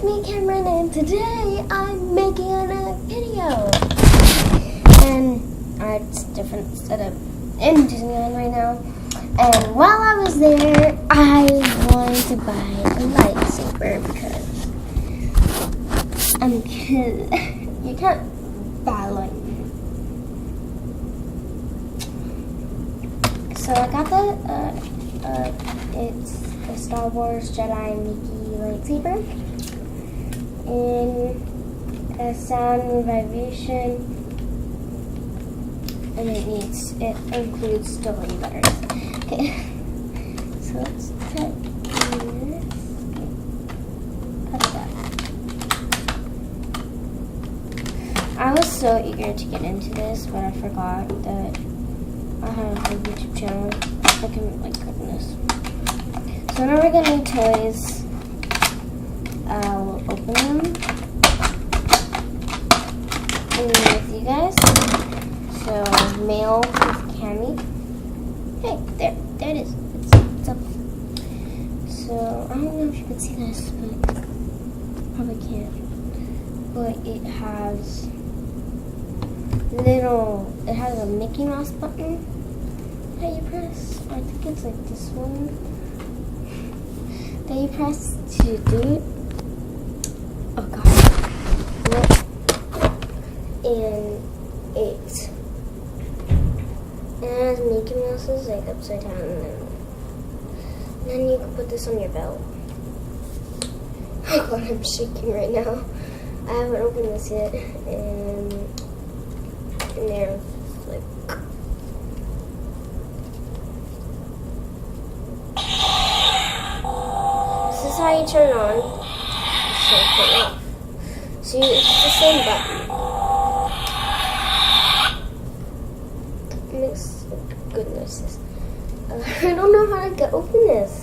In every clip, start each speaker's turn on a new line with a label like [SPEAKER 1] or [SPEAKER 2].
[SPEAKER 1] me, Cameron, and today I'm making a video. And it's a different setup in Disneyland right now. And while I was there, I wanted to buy a lightsaber because you can't buy lightning. So I got it's the Star Wars Jedi Mickey lightsaber in a sound and vibration, and it includes stolen letters. Okay, so let's cut this. Cut that. I was so eager to get into this, but I forgot that I have a YouTube channel. I can like goodness. So now we're gonna need toys. I'll open them with you guys. So mail with Cammy. Hey, there it is. It's up. So I don't know if you can see this, but probably can't. But it has a Mickey Mouse button that you press. I think it's like this one that you press to do it. Oh god. And it has Mickey Mouse's like upside down, and then you can put this on your belt. Oh god, I'm shaking right now. I haven't opened this yet, and there, like. This is how you turn it on. So turn it off. See, it's the same button. It makes good noises. I don't know how to open this.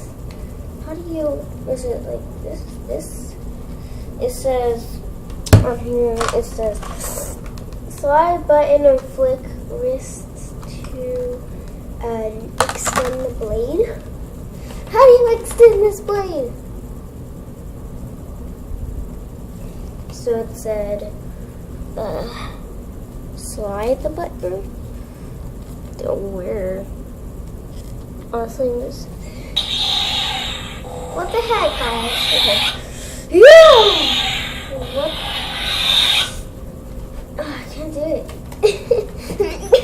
[SPEAKER 1] How do you? Is it like this? It says on here. It says slide button and flick wrist to extend the blade. How do you extend this blade? So it said slide the button. Where? Honestly, this. What the heck, guys? Okay. Yeah! What? Oh, I can't do it.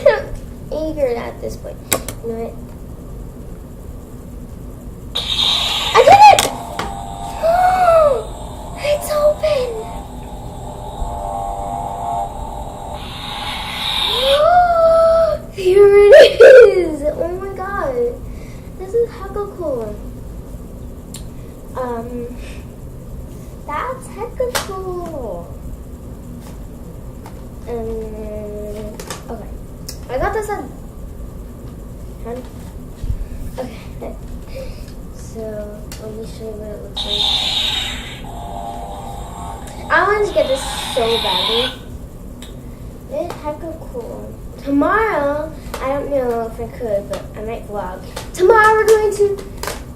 [SPEAKER 1] I'm eager at this point. You know what? I did it! It's open! Here it is! Oh my god. This is hecka cool. That's hecka cool. Okay. I got this at okay. So let me show you what it looks like. I wanted to get this so badly. It's hecka cool. Tomorrow, I don't know if I could, but I might vlog. Tomorrow we're going to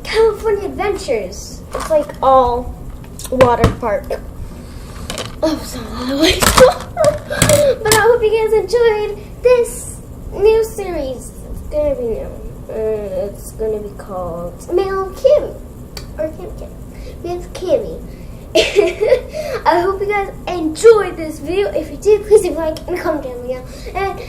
[SPEAKER 1] California Adventures. It's like all water park. Oh, it's not a lot of ways. But I hope you guys enjoyed this new series. It's gonna be new. It's gonna be called Mail Cammy or Cammy. With Cammy. I hope you guys enjoyed this video. If you did, please leave a like and comment down below. And